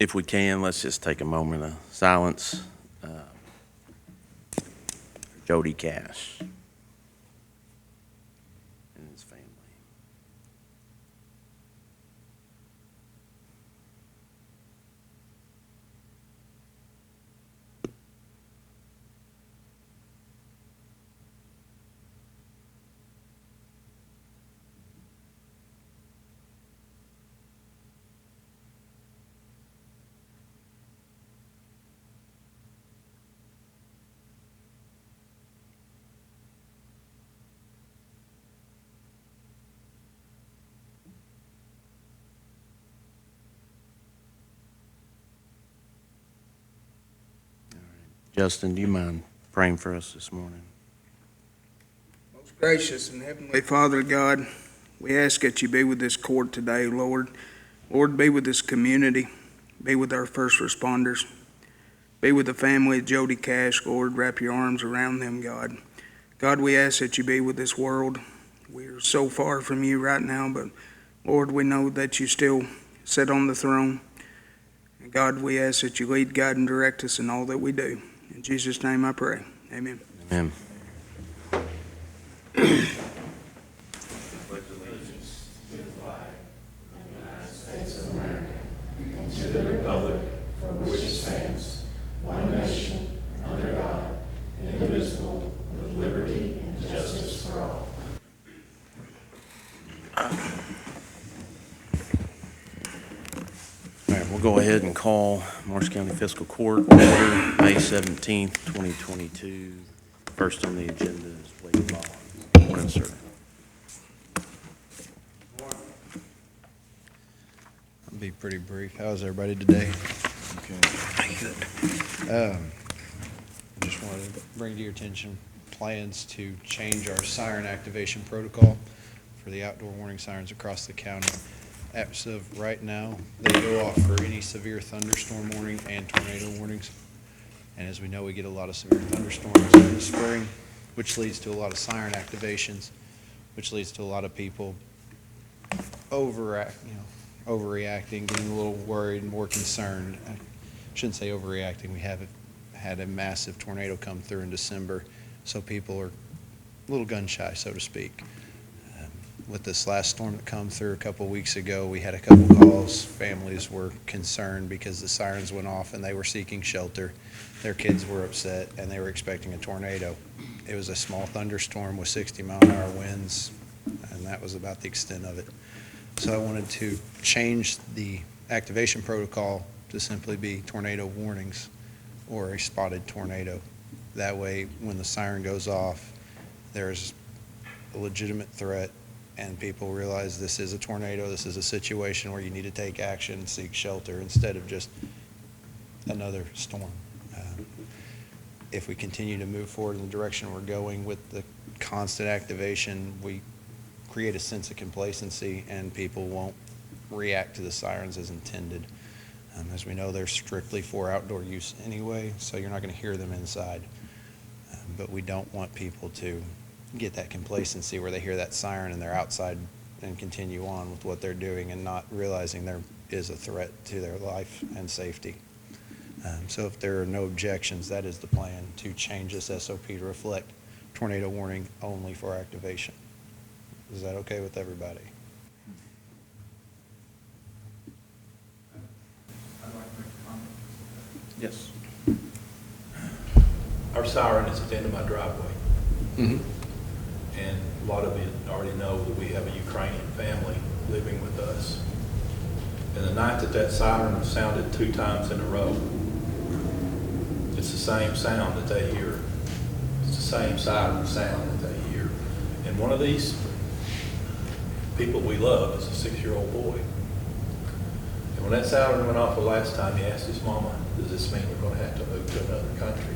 If we can, let's just take a moment of silence for Jody Cash and his family. Justin, do you mind praying for us this morning? Most gracious and heavenly Father God, we ask that you be with this court today, Lord. Lord, be with this community. Be with our first responders. Be with the family of Jody Cash, Lord. Wrap your arms around them, God. God, we ask that you be with this world. We are so far from you right now, but Lord, we know that you still sit on the throne. And God, we ask that you lead, guide, and direct us in all that we do. In Jesus' name I pray. Amen. Amen. All right, we'll go ahead and call Morris County Fiscal Court order, May 17th, 2022. First on the agenda is Wade Law. Morning, sir. I'll be pretty brief. How's everybody today? Okay. Good. Just wanted to bring to your attention plans to change our siren activation protocol for the outdoor warning sirens across the county. As of right now, they go off for any severe thunderstorm warning and tornado warnings. And as we know, we get a lot of severe thunderstorms in the spring, which leads to a lot of siren activations, which leads to a lot of people overreacting, getting a little worried and more concerned. I shouldn't say overreacting. We have had a massive tornado come through in December, so people are a little gun shy, so to speak. With this last storm that come through a couple of weeks ago, we had a couple calls. Families were concerned because the sirens went off and they were seeking shelter. Their kids were upset and they were expecting a tornado. It was a small thunderstorm with 60-mile-an-hour winds, and that was about the extent of it. So I wanted to change the activation protocol to simply be tornado warnings or a spotted tornado. That way, when the siren goes off, there's a legitimate threat and people realize this is a tornado, this is a situation where you need to take action and seek shelter instead of just another storm. If we continue to move forward in the direction we're going with the constant activation, we create a sense of complacency and people won't react to the sirens as intended. As we know, they're strictly for outdoor use anyway, so you're not going to hear them inside. But we don't want people to get that complacency where they hear that siren and they're outside and continue on with what they're doing and not realizing there is a threat to their life and safety. So if there are no objections, that is the plan, to change this SOP to reflect tornado warning only for activation. Is that okay with everybody? I'd like to make a comment. Yes. Our siren is at the end of my driveway. Mm-hmm. And a lot of you already know that we have a Ukrainian family living with us. And the night that siren sounded 2 times in a row, it's the same sound that they hear. It's the same siren sound that they hear. And one of these people we love is a 6-year-old boy. And when that siren went off the last time, he asked his mama, does this mean we're going to have to move to another country?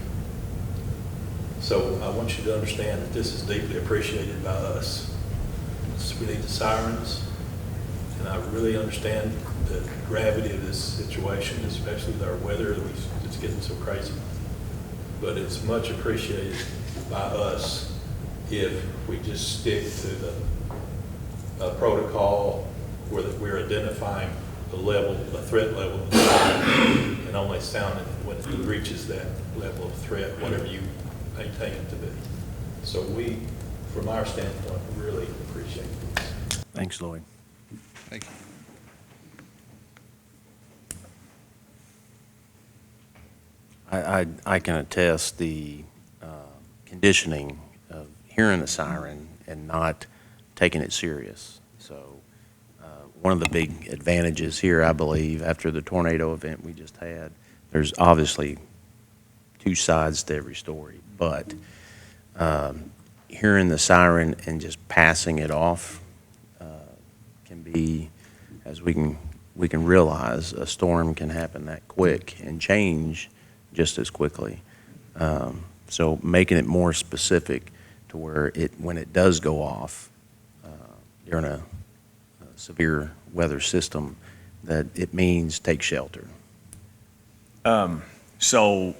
So I want you to understand that this is deeply appreciated by us. We need the sirens, and I really understand the gravity of this situation, especially with our weather. It's getting so crazy. But it's much appreciated by us if we just stick to the protocol where we're identifying the level, the threat level of the siren, can only sound it when it reaches that level of threat, whatever you maintain it to be. So we, from our standpoint, really appreciate this. Thanks, Lloyd. Thank you. I can attest the conditioning of hearing the siren and not taking it serious. So one of the big advantages here, I believe, after the tornado event we just had, there's obviously two sides to every story, but hearing the siren and just passing it off can be, as we can realize, a storm can happen that quick and change just as quickly. So making it more specific to where when it does go off during a severe weather system, that it means take shelter. So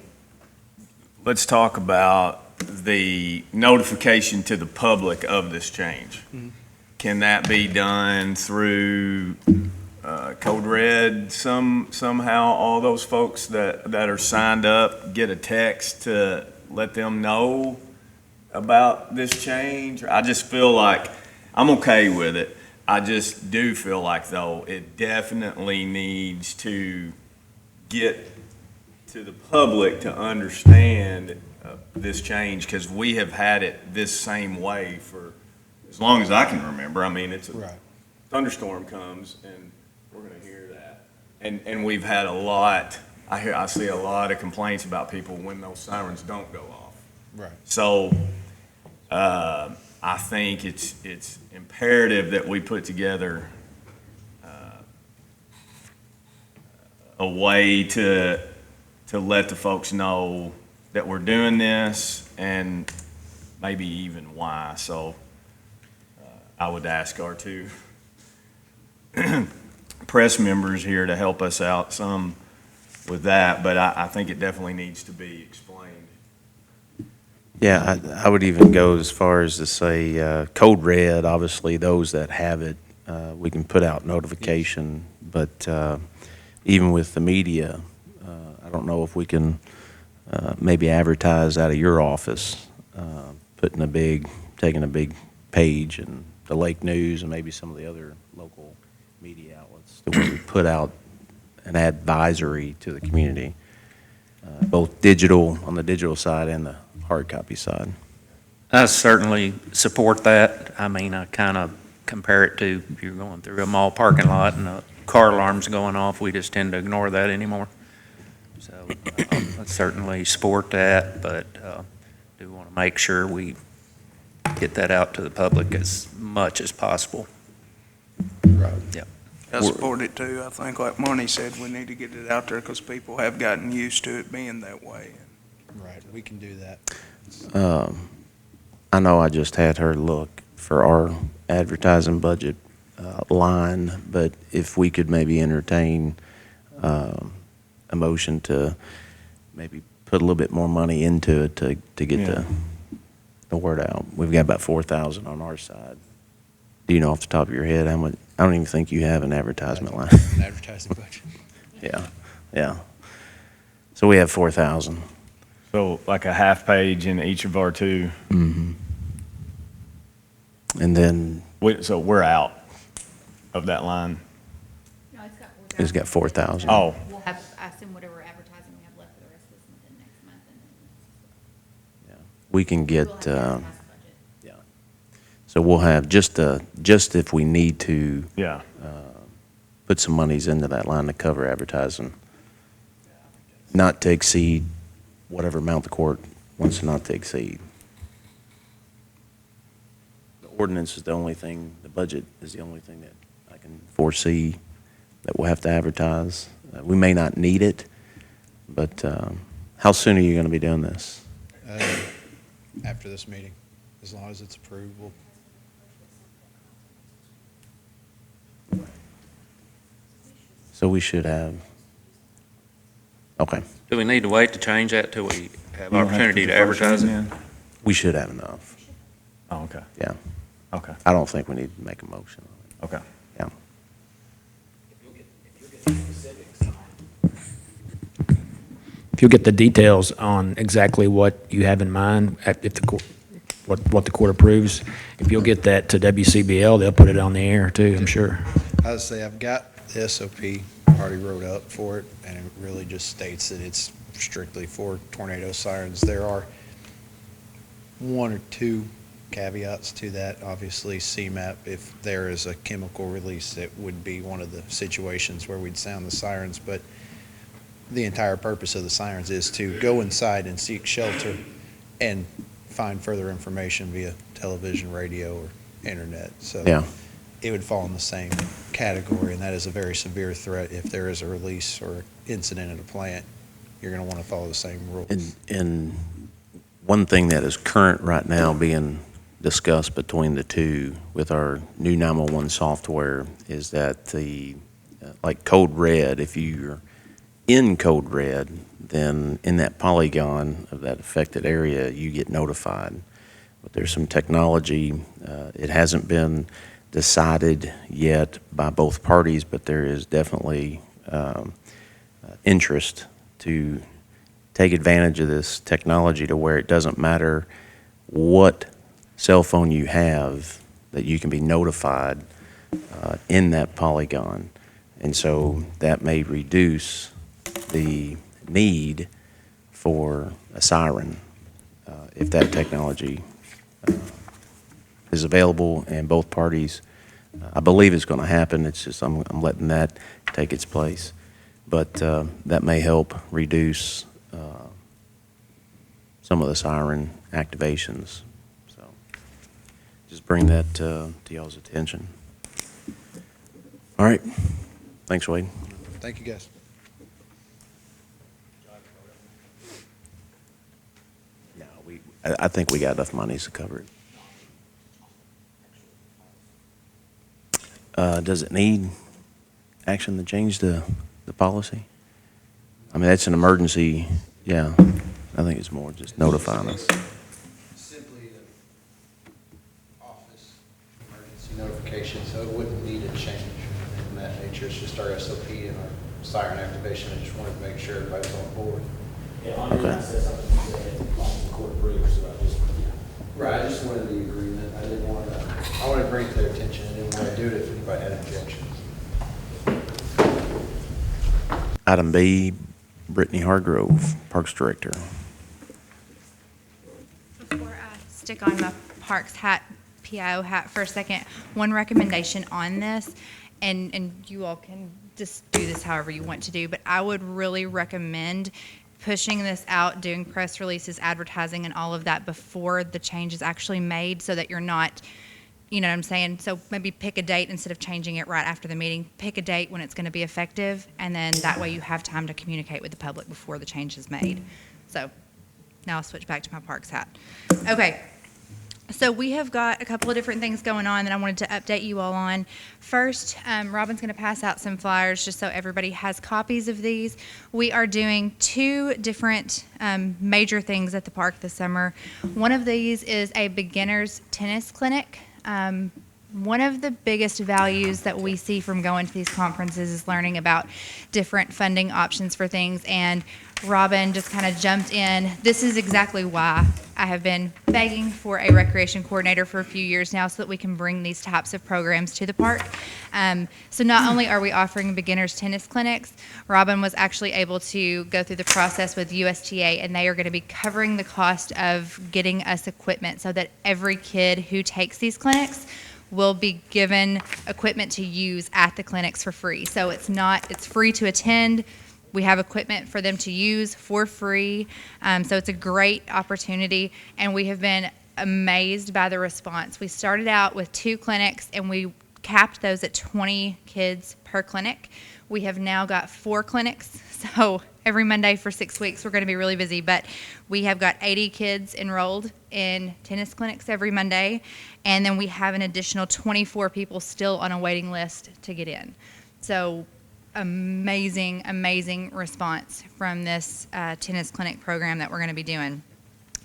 let's talk about the notification to the public of this change. Can that be done through Code Red somehow? All those folks that are signed up get a text to let them know about this change? I just feel like I'm okay with it. I just do feel like, though, it definitely needs to get to the public to understand this change, because we have had it this same way for as long as I can remember. I mean, it's a Right. thunderstorm comes and we're going to hear that. And we've had a lot, I see a lot of complaints about people when those sirens don't go off. Right. So I think it's imperative that we put together a way to let the folks know that we're doing this and maybe even why. So I would ask our two press members here to help us out some with that, but I think it definitely needs to be explained. Yeah, I would even go as far as to say Code Red, obviously, those that have it, we can put out notification, but even with the media, I don't know if we can maybe advertise out of your office, taking a big page and the Lake News and maybe some of the other local media outlets that we put out an advisory to the community, both digital, on the digital side and the hard copy side. I certainly support that. I mean, I kind of compare it to if you're going through a mall parking lot and a car alarm's going off, we just tend to ignore that anymore. So I certainly support that, but do want to make sure we get that out to the public as much as possible. Right. Yeah. I support it too. I think, like Monty said, we need to get it out there because people have gotten used to it being that way. Right, we can do that. I know I just had her look for our advertising budget line, but if we could maybe entertain a motion to maybe put a little bit more money into it to get Yeah. the word out. We've got about 4,000 on our side. Do you know off the top of your head how much? I don't even think you have an advertisement line. An advertising budget. Yeah. So we have 4,000. So like a half page in each of our two. Mm-hmm. And then So we're out of that line. No, it's got 4,000. it's got 4,000. Oh, We'll have, I assume whatever advertising we have left for the rest of this month and next month, and then We can we'll get, have to advertise the budget. so we'll have just if we need to yeah. put some monies into that line to cover advertising, not to exceed whatever amount the court wants not to exceed. The ordinance is the only thing, the budget is the only thing that I can foresee that we'll have to advertise. We may not need it, but how soon are you going to be doing this? After this meeting, as long as it's approved, we'll So we should have, okay, Do we need to wait to change that till we have You don't have opportunity put to the first advertise one it? in? we should have enough. Oh, okay, Yeah, okay, I don't think we need to make a motion. okay. Yeah. if you'll get the details on exactly what you have in mind, if the court, what the court approves, if you'll get that to WCBL, they'll put it on the air too, I'm sure. I would say I've got the SOP already wrote up for it, and it really just states that it's strictly for tornado sirens. There are one or two caveats to that. Obviously, CMAP, if there is a chemical release, that would be one of the situations where we'd sound the sirens, but the entire purpose of the sirens is to go inside and seek shelter and find further information via television, radio, or internet. So Yeah. it would fall in the same category, and that is a very severe threat. If there is a release or incident at a plant, you're going to want to follow the same rules. And one thing that is current right now being discussed between the two with our new 911 software is that like code red, if you're in code red, then in that polygon of that affected area, you get notified. But there's some technology, it hasn't been decided yet by both parties, but there is definitely interest to take advantage of this technology to where it doesn't matter what cell phone you have, that you can be notified in that polygon. And so that may reduce the need for a siren if that technology is available and both parties, I believe it's going to happen. It's just I'm letting that take its place. But that may help reduce some of the siren activations. So just bring that to y'all's attention. All right. Thanks, Wade. Thank you, guys. No, I think we got enough monies to cover it. Does it need action to change the policy? I mean, that's an emergency, yeah. I think it's more just notifying us. Simply the office emergency notification, so it wouldn't need a change in that nature. It's just our SOP and our siren activation. I just wanted to make sure everybody's on board. Yeah, on the says something that the court approves, so I just, Right, I just wanted the agreement. I didn't want to, I wanted to bring it to their attention. I didn't want to do it if anybody had objections. Item B, Brittany Hargrove, Parks Director. Before I stick on my Parks hat, PIO hat for a second, one recommendation on this, and you all can just do this however you want to do, but I would really recommend pushing this out, doing press releases, advertising, and all of that before the change is actually made, so that you're not, you know what I'm saying? So maybe pick a date instead of changing it right after the meeting. Pick a date when it's going to be effective, and then that way you have time to communicate with the public before the change is made. So now I'll switch back to my Parks hat. Okay. So we have got a couple of different things going on that I wanted to update you all on. First, Robin's going to pass out some flyers just so everybody has copies of these. We are doing two different major things at the park this summer. One of these is a beginner's tennis clinic. One of the biggest values that we see from going to these conferences is learning about different funding options for things, and Robin just kind of jumped in. This is exactly why I have been begging for a recreation coordinator for a few years now, so that we can bring these types of programs to the park. So not only are we offering beginners tennis clinics, Robin was actually able to go through the process with USTA, and they are going to be covering the cost of getting us equipment so that every kid who takes these clinics will be given equipment to use at the clinics for free. So it's free to attend. We have equipment for them to use for free. So it's a great opportunity, and we have been amazed by the response. We started out with 2 clinics, and we capped those at 20 kids per clinic. We have now got 4 clinics, so every Monday for 6 weeks we're going to be really busy, but we have got 80 kids enrolled in tennis clinics every Monday, and then we have an additional 24 people still on a waiting list to get in. So amazing response from this tennis clinic program that we're going to be doing.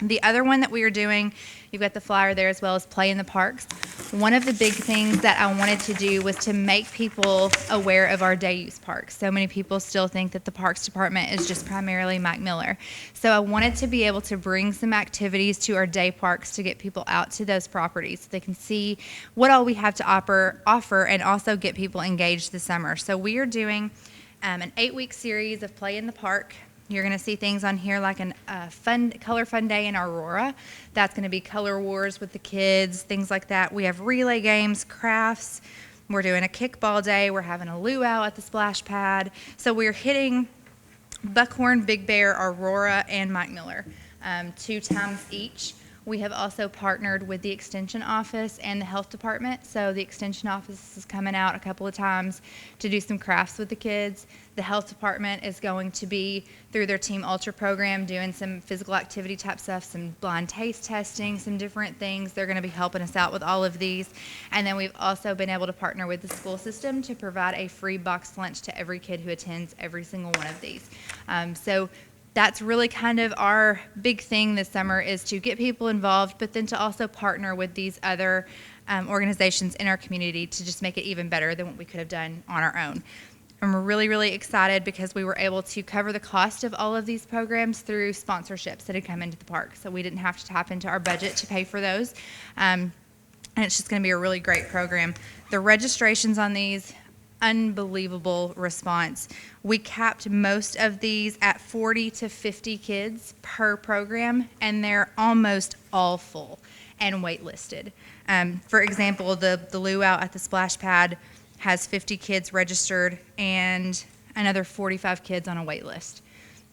The other one that we are doing, you've got the flyer there as well, as Play in the Parks. One of the big things that I wanted to do was to make people aware of our day use parks. So many people still think that the Parks Department is just primarily Mike Miller. So I wanted to be able to bring some activities to our day parks to get people out to those properties so they can see what all we have to offer and also get people engaged this summer. So we are doing an 8-week series of Play in the Park. You're going to see things on here like color fun day in Aurora. That's going to be color wars with the kids, things like that. We have relay games, crafts. We're doing a kickball day. We're having a luau at the splash pad. So we're hitting Buckhorn, Big Bear, Aurora, and Mike Miller 2 times each. We have also partnered with the Extension Office and the Health Department. So the Extension Office is coming out a couple of times to do some crafts with the kids. The Health Department is going to be, through their Team Ultra program, doing some physical activity type stuff, some blind taste testing, some different things. They're going to be helping us out with all of these. And then we've also been able to partner with the school system to provide a free boxed lunch to every kid who attends every single one of these. So that's really kind of our big thing this summer, is to get people involved, but then to also partner with these other organizations in our community to just make it even better than what we could have done on our own. I'm really, really excited because we were able to cover the cost of all of these programs through sponsorships that had come into the park. So we didn't have to tap into our budget to pay for those. And it's just going to be a really great program. The registrations on these, unbelievable response. We capped most of these at 40 to 50 kids per program, and they're almost all full and waitlisted. For example, the luau at the splash pad has 50 kids registered and another 45 kids on a wait list.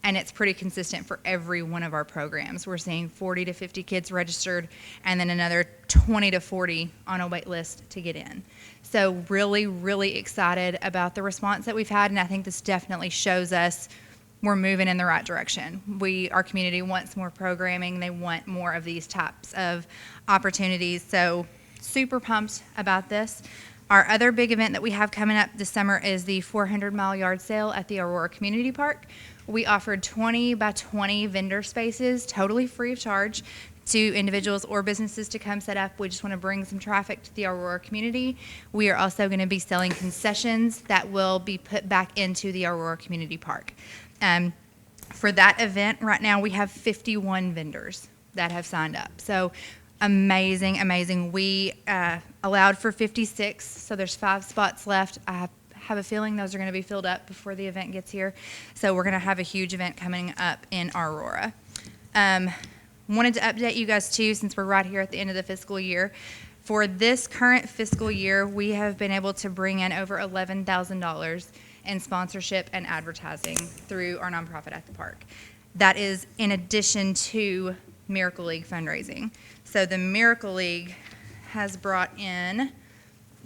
And it's pretty consistent for every one of our programs. We're seeing 40 to 50 kids registered and then another 20 to 40 on a wait list to get in. So really, really excited about the response that we've had, and I think this definitely shows us we're moving in the right direction. Our community wants more programming. They want more of these types of opportunities. So super pumped about this. Our other big event that we have coming up this summer is the 400-mile yard sale at the Aurora Community Park. We offered 20 by 20 vendor spaces, totally free of charge, to individuals or businesses to come set up. We just want to bring some traffic to the Aurora community. We are also going to be selling concessions that will be put back into the Aurora Community Park. For that event, right now we have 51 vendors that have signed up. So amazing, amazing. We allowed for 56, so there's 5 spots left. I have a feeling those are going to be filled up before the event gets here. So we're going to have a huge event coming up in Aurora. Wanted to update you guys too, since we're right here at the end of the fiscal year. For this current fiscal year, we have been able to bring in over $11,000 in sponsorship and advertising through our nonprofit at the park. That is in addition to Miracle League fundraising. So the Miracle League has brought in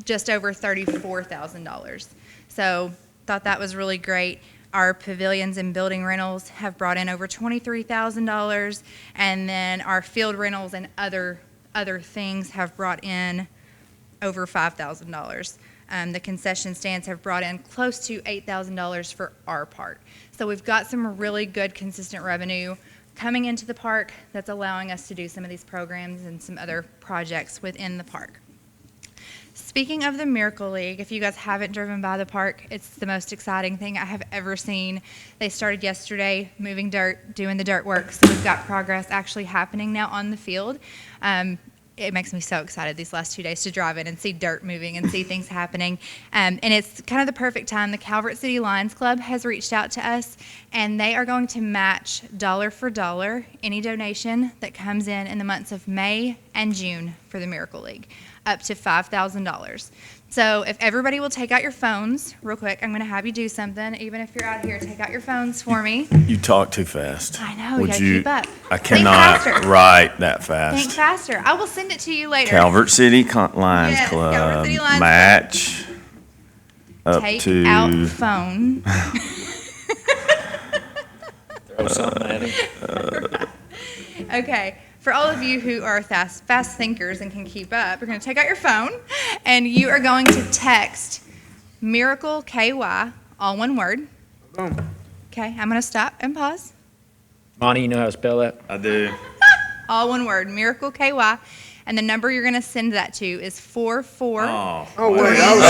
just over $34,000. So thought that was really great. Our pavilions and building rentals have brought in over $23,000, and then our field rentals and other things have brought in over $5,000. The concession stands have brought in close to $8,000 for our part. So we've got some really good consistent revenue coming into the park that's allowing us to do some of these programs and some other projects within the park. Speaking of the Miracle League, if you guys haven't driven by the park, it's the most exciting thing I have ever seen. They started yesterday moving dirt, doing the dirt work, so we've got progress actually happening now on the field. It makes me so excited these last 2 days to drive in and see dirt moving and see things happening. And it's kind of the perfect time. The Calvert City Lions Club has reached out to us, and they are going to match dollar for dollar any donation that comes in the months of May and June for the Miracle League, up to $5,000. So if everybody will take out your phones real quick, I'm going to have you do something. Even if you're out here, take out your phones for me. You talk too fast. I know, you gotta keep up. I Think cannot faster. write that Think fast. faster. I will send it to you later. Calvert City Lions Yes, Club, Calvert City Lions Club. match up Take to. out phone. Throw something at him. Okay, for all of you who are fast thinkers and can keep up, you're going to take out your phone and you are going to text Miracle KY, all one word. Boom. Okay, I'm going to stop and pause. Monty, you know how to spell that? I do. all one word, Miracle KY. And the number you're going to send that to is 44. Oh, Oh, wait, I was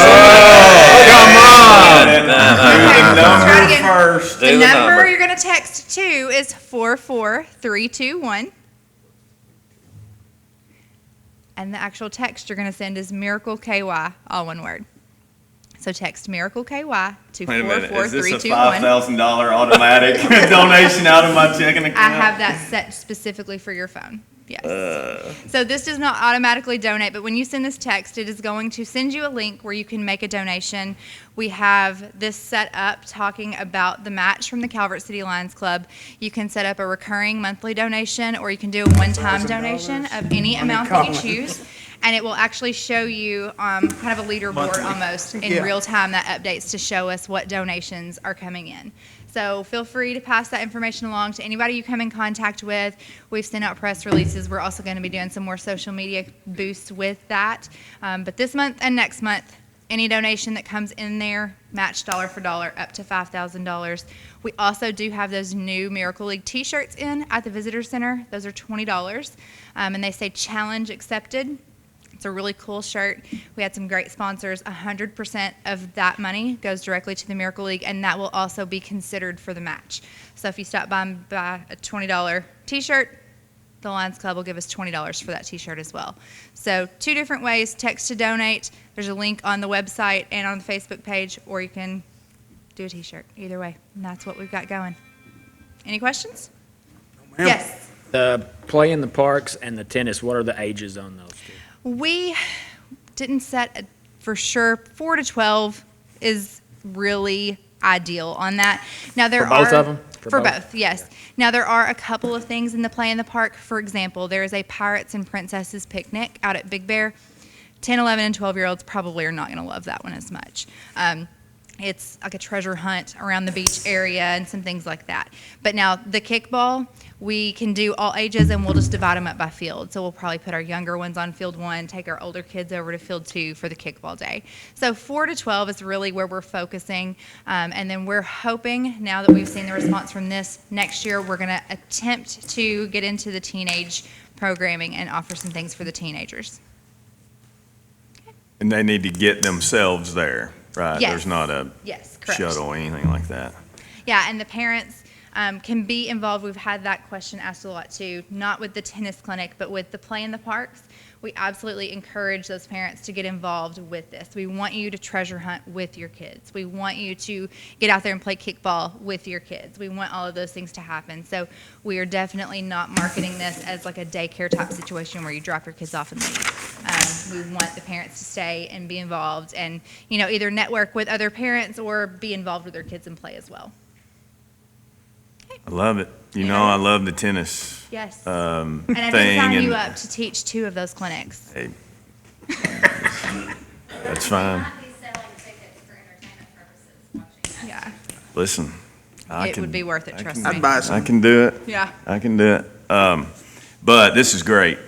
Okay, let's try it again. first. The number you're going to text to is 44321. And the actual text you're going to send is Miracle KY, all one word. So text Miracle KY to Wait a minute, is this a 44321. $5,000 automatic donation out of my checking account? I have that set specifically for your phone. Yes. So this does not automatically donate, but when you send this text, it is going to send you a link where you can make a donation. We have this set up talking about the match from the Calvert City Lions Club. You can set up a recurring monthly donation, or you can do a one-time donation of any amount that you choose. And it will actually show you kind of a leaderboard almost in real time that updates to show us what donations are coming in. So feel free to pass that information along to anybody you come in contact with. We've sent out press releases. We're also going to be doing some more social media boosts with that. But this month and next month, any donation that comes in there, matched dollar for dollar up to $5,000. We also do have those new Miracle League t-shirts in at the Visitor Center. Those are $20. And they say challenge accepted. It's a really cool shirt. We had some great sponsors. 100% of that money goes directly to the Miracle League, and that will also be considered for the match. So if you stop by and buy a $20 t-shirt, the Lions Club will give us $20 for that t-shirt as well. So 2 different ways, text to donate. There's a link on the website and on the Facebook page, or you can do a t-shirt. Either way, and that's what we've got going. Any questions? ma'am. Yes. The play in the parks and the tennis, what are the ages on those two? We didn't set for sure. 4 to 12 is really ideal on that. Now there For both are of them? for both, yes. Now there are a couple of things in the play in the park. For example, there is a Pirates and Princesses picnic out at Big Bear. 10, 11, and 12-year-olds probably are not going to love that one as much. It's like a treasure hunt around the beach area and some things like that. But now the kickball, we can do all ages, and we'll just divide them up by field. So we'll probably put our younger ones on field 1, take our older kids over to field 2 for the kickball day. So 4 to 12 is really where we're focusing. And then we're hoping, now that we've seen the response from this, next year we're going to attempt to get into the teenage programming and offer some things for the teenagers. And they need to get themselves there, right? Yes. There's not a Yes, correct. shuttle or anything like that. Yeah, and the parents can be involved. We've had that question asked a lot too, not with the tennis clinic, but with the play in the parks. We absolutely encourage those parents to get involved with this. We want you to treasure hunt with your kids. We want you to get out there and play kickball with your kids. We want all of those things to happen. So we are definitely not marketing this as like a daycare type situation where you drop your kids off and leave. We want the parents to stay and be involved and, you know, either network with other parents or be involved with their kids and play as well. I love it. You know, I love the tennis Yes. thing. And I did sign you and- up to teach 2 of those clinics. Hey, that's fine. Yeah. Listen, I It would be worth it, trust me. I'd buy I some. can do it. Yeah. I can do it. But this is great.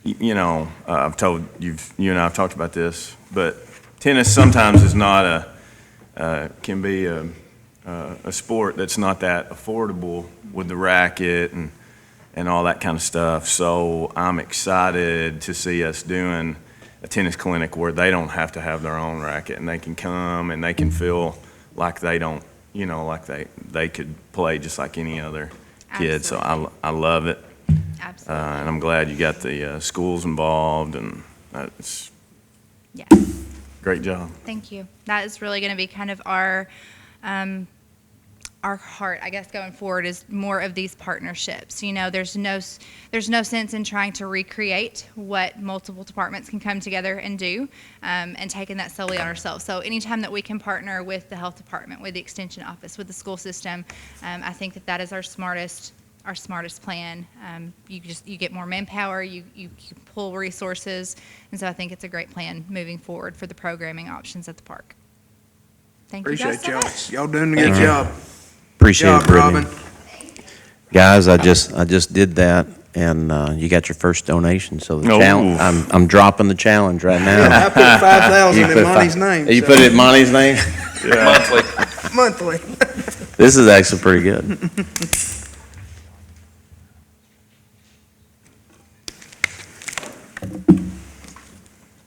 You know, I've told you and I have talked about this, but tennis sometimes is not can be a sport that's not that affordable with the racket and all that kind of stuff. So I'm excited to see us doing a tennis clinic where they don't have to have their own racket and they can come and they can feel like they don't, you know, like they could play just like any other kid. So I love it. Absolutely. And I'm glad you got the schools involved, and it's Yeah. great job. Thank you. That is really going to be kind of our heart, I guess, going forward is more of these partnerships. You know, there's no sense in trying to recreate what multiple departments can come together and do, and taking that solely on ourselves. So anytime that we can partner with the health department, with the extension office, with the school system, I think that is our smartest plan. You get more manpower, you pull resources, and so I think it's a great plan moving forward for the programming options at the park. Thank you guys Appreciate so y'all. much. Y'all doing a good job. Appreciate Good it, job, Brittany. Robin. Guys, I just did that, and you got your first donation, so the Oh. challenge, I'm dropping the challenge right I now. put 5,000 You in put Monty's fi- name. You so- put it in Monty's name? monthly. This is actually pretty good.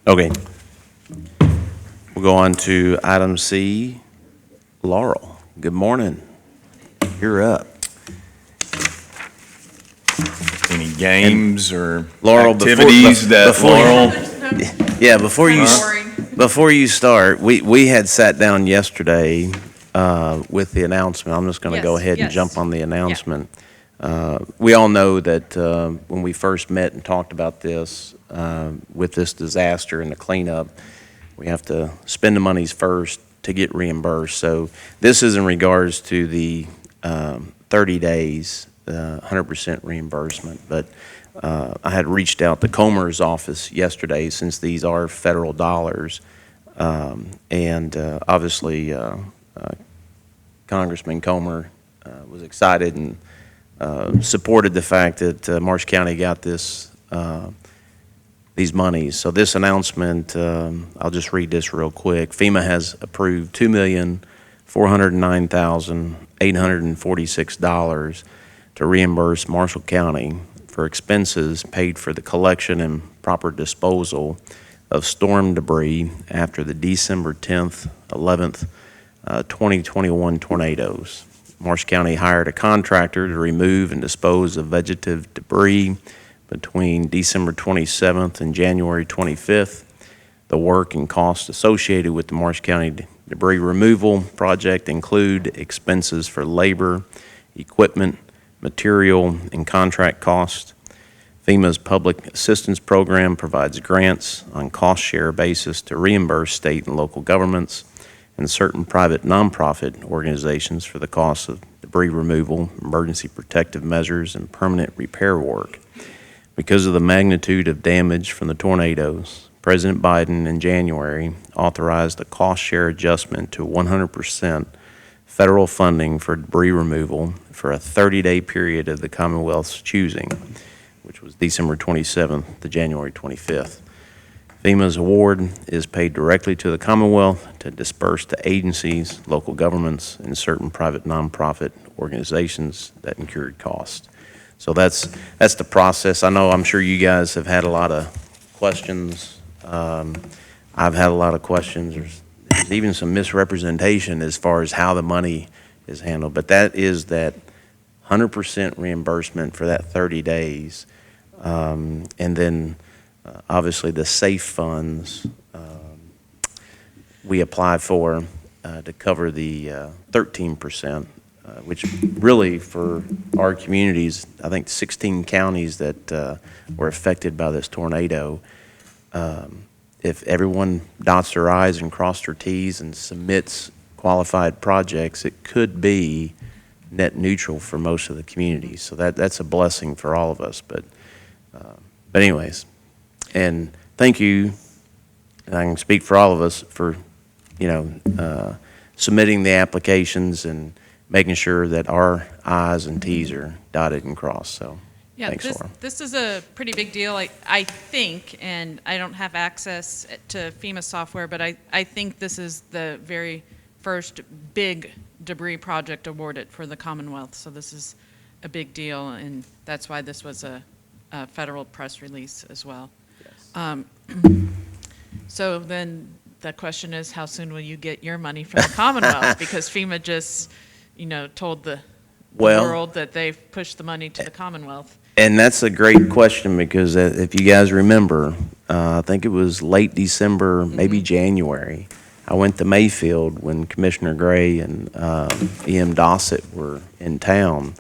Okay. We'll go on to item C. Laurel, good morning. You're up. Any games or Laurel, activities that Laurel? Yeah, before you start, we had sat down yesterday with the announcement. I'm just going to go Yes, ahead and yes. jump on the announcement. We all know that when we first met and talked about this, with this disaster and the cleanup, we have to spend the monies first to get reimbursed. So this is in regards to the 30 days, 100% reimbursement. But I had reached out to Comer's office yesterday, since these are federal dollars. And obviously, Congressman Comer was excited and supported the fact that Marsh County got this, these monies. So this announcement, I'll just read this real quick. FEMA has approved $2,409,846 to reimburse Marshall County for expenses paid for the collection and proper disposal of storm debris after the December 10th, 11th, 2021 tornadoes. Marsh County hired a contractor to remove and dispose of vegetative debris between December 27th and January 25th. The work and costs associated with the Marsh County debris removal project include expenses for labor, equipment, material, and contract costs. FEMA's Public Assistance Program provides grants on cost-share basis to reimburse state and local governments and certain private nonprofit organizations for the costs of debris removal, emergency protective measures, and permanent repair work. Because of the magnitude of damage from the tornadoes, President Biden in January authorized a cost-share adjustment to 100% federal funding for debris removal for a 30-day period of the Commonwealth's choosing, which was December 27th to January 25th. FEMA's award is paid directly to the Commonwealth to disperse to agencies, local governments, and certain private nonprofit organizations that incurred costs. So that's the process. I'm sure you guys have had a lot of questions. I've had a lot of questions. There's even some misrepresentation as far as how the money is handled. But that is that 100% reimbursement for that 30 days. And then obviously the SAFE funds we apply for to cover the 13%. Which really for our communities, I think 16 counties that were affected by this tornado, if everyone dots their I's and crosses their T's and submits qualified projects, it could be net neutral for most of the communities. So that's a blessing for all of us. But anyways, and thank you, and I can speak for all of us for, submitting the applications and making sure that our I's and T's are dotted and crossed. So Yeah, thanks, Laura. this is a pretty big deal, I think, and I don't have access to FEMA software, but I think this is the very first big debris project awarded for the Commonwealth. So this is a big deal, and that's why this was a federal press release as well. Yes. So then the question is, how soon will you get your money from the Commonwealth? Because FEMA just told the world that they've pushed the money to the Commonwealth. And that's a great question, because if you guys remember, I think it was late December, maybe January, I went to Mayfield when Commissioner Gray and E.M. Dossett were in town.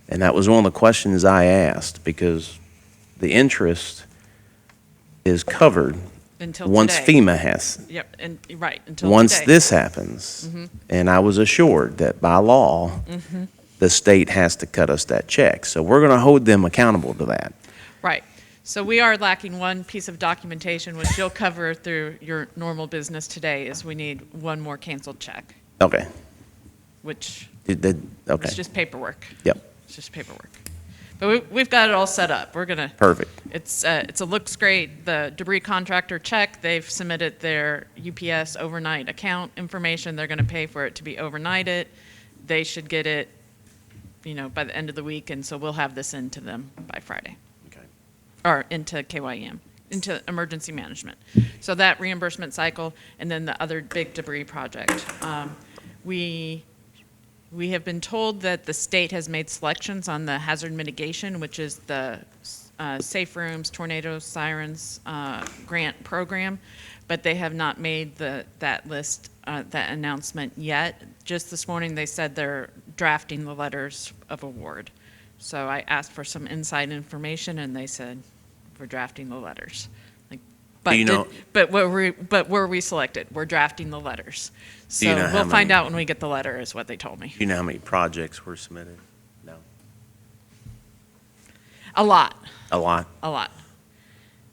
And that was one of the questions I asked, because the interest is covered Until once today. FEMA has. Yep, and right, until Once today. this happens, and I was assured that by law, the state has to cut us that check. So we're going to hold them accountable to that. Right. So we are lacking one piece of documentation, which you'll cover through your normal business today, is we need one more canceled check, Okay. which Okay. is just paperwork. Yep. It's just paperwork. But we've got it all set up. We're gonna. Perfect. It's a looks great. The debris contractor check. They've submitted their UPS overnight account information. They're gonna pay for it to be overnighted. They should get it, by the end of the week, and so we'll have this into them by Friday. Okay. Or into KYM. into emergency management. So that reimbursement cycle, and then the other big debris project. We have been told that the state has made selections on the hazard mitigation, which is the safe rooms, tornado sirens grant program, but they have not made that list, that announcement yet. Just this morning, they said they're drafting the letters of award. So I asked for some inside information, and they said, we're drafting the letters. Like, Do you know- but were we selected? We're drafting the letters. Do you So know how we'll find many- out when we get the letter, is what they told me. Do you know how many projects were submitted? No. A lot. A lot? A lot.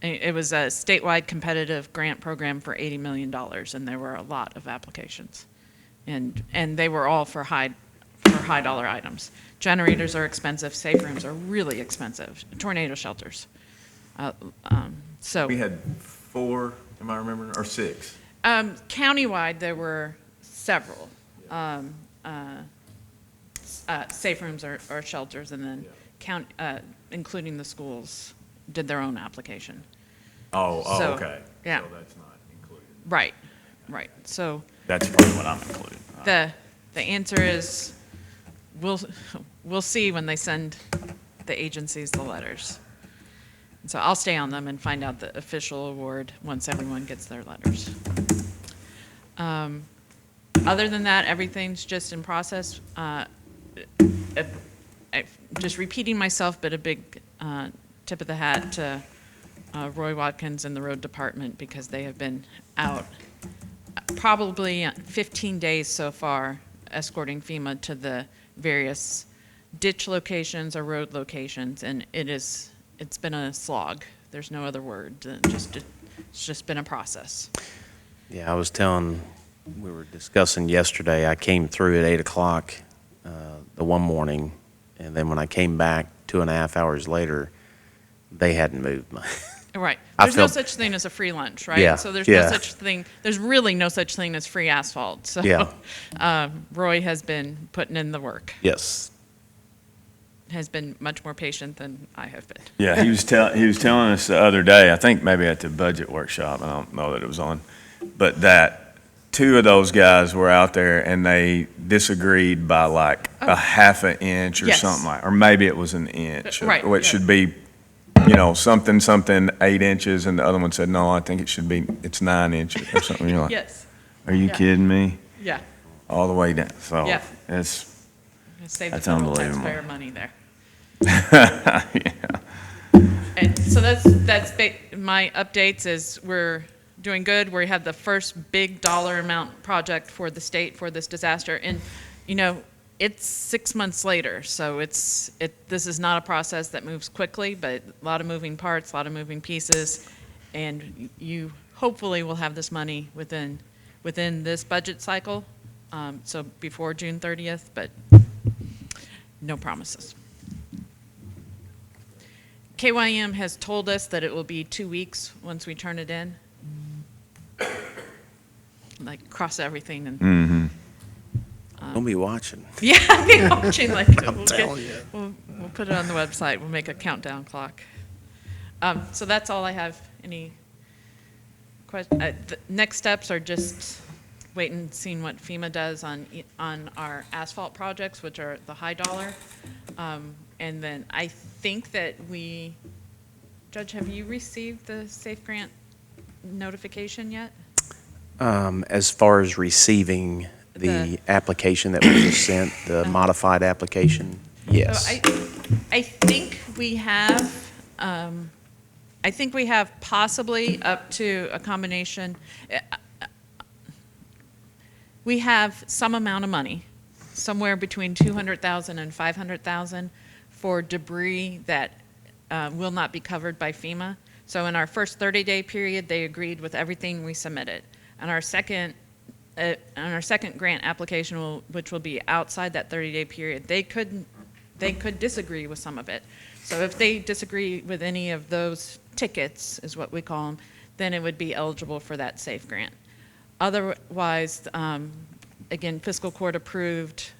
It was a statewide competitive grant program for $80 million, and there were a lot of applications. And they were all for high dollar items. Generators are expensive, safe rooms are really expensive, tornado shelters. So, We had 4, am I remembering, or 6? countywide, there were several. Safe rooms or shelters, and then including the schools, did their own application. Oh, So, okay. yeah. So that's not included. Right. So That's probably what I'm including. the answer is, we'll see when they send the agencies the letters. And so I'll stay on them and find out the official award once everyone gets their letters. Other than that, everything's just in process. Just repeating myself, but a big tip of the hat to Roy Watkins and the road department, because they have been out probably 15 days so far escorting FEMA to the various ditch locations or road locations, and it's been a slog. There's no other word. It's just been a process. Yeah, we were discussing yesterday, I came through at 8 o'clock the one morning, and then when I came back 2.5 hours later, they hadn't moved. Right. I There's no felt- such thing as a free lunch, right? Yeah, So there's yeah. no such thing, there's really no such thing as free asphalt. So Yeah. Roy has been putting in the work, Yes. has been much more patient than I have been. Yeah, he was telling us the other day, I think maybe at the budget workshop, I don't know that it was on, but that 2 of those guys were out there and they disagreed by like a half an inch or Yes. something like, or maybe it was an inch. Right, Or it yeah. should be, something 8 inches, and the other one said, no, I think it's 9 inches or something. You're like, Yes, are you yeah. kidding me? yeah. All the way down, so Yeah. it's, Save the That's federal unbelievable. taxpayer money there. yeah. And so my updates is we're doing good. We have the first big dollar amount project for the state for this disaster. And, it's 6 months later, so this is not a process that moves quickly, but a lot of moving parts, a lot of moving pieces. And you hopefully will have this money within this budget cycle, so before June 30th, but no promises. KYM has told us that it will be 2 weeks once we turn it in. Like, cross everything and, Don't be watching. yeah, I'll be watching, like, telling you. we'll put it on the website, we'll make a countdown clock. So that's all I have. Any the next steps are just waiting and seeing what FEMA does on our asphalt projects, which are the high dollar. And then I think that Judge, have you received the SAFE grant notification yet? As far as receiving the application that was just sent, the modified application, yes. So I think we have, possibly up to a combination. We have some amount of money, somewhere between $200,000 and $500,000 for debris that will not be covered by FEMA. So in our first 30-day period, they agreed with everything we submitted. And our second grant application, which will be outside that 30-day period, they could disagree with some of it. So if they disagree with any of those tickets, is what we call them, then it would be eligible for that SAFE grant. Otherwise, again, Fiscal Court approved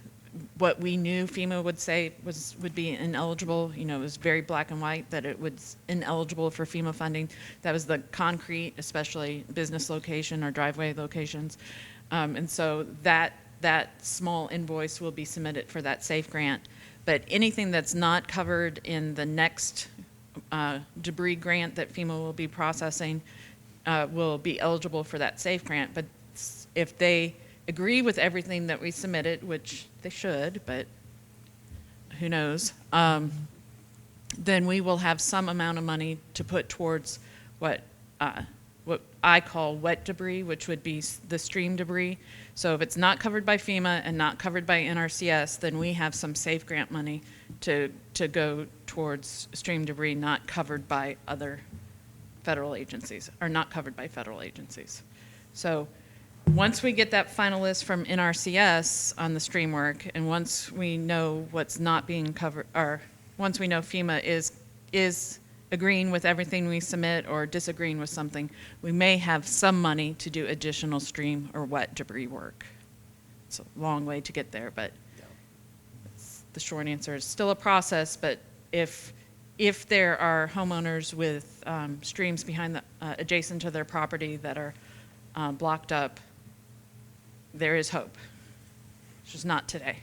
what we knew FEMA would say would be ineligible. You know, it was very black and white that it was ineligible for FEMA funding. That was the concrete, especially business location or driveway locations. And so that small invoice will be submitted for that SAFE grant. But anything that's not covered in the next debris grant that FEMA will be processing will be eligible for that SAFE grant. But if they agree with everything that we submitted, which they should, but who knows, then we will have some amount of money to put towards what I call wet debris, which would be the stream debris. So if it's not covered by FEMA and not covered by NRCS, then we have some SAFE grant money to go towards stream debris not covered by other federal agencies, or not covered by federal agencies. So once we get that final list from NRCS on the stream work, and once we know what's not being covered, or once we know FEMA is agreeing with everything we submit or disagreeing with something, we may have some money to do additional stream or wet debris work. It's a long way to get there, but the short answer is still a process. But if there are homeowners with streams behind the adjacent to their property that are blocked up, there is hope. It's just not today.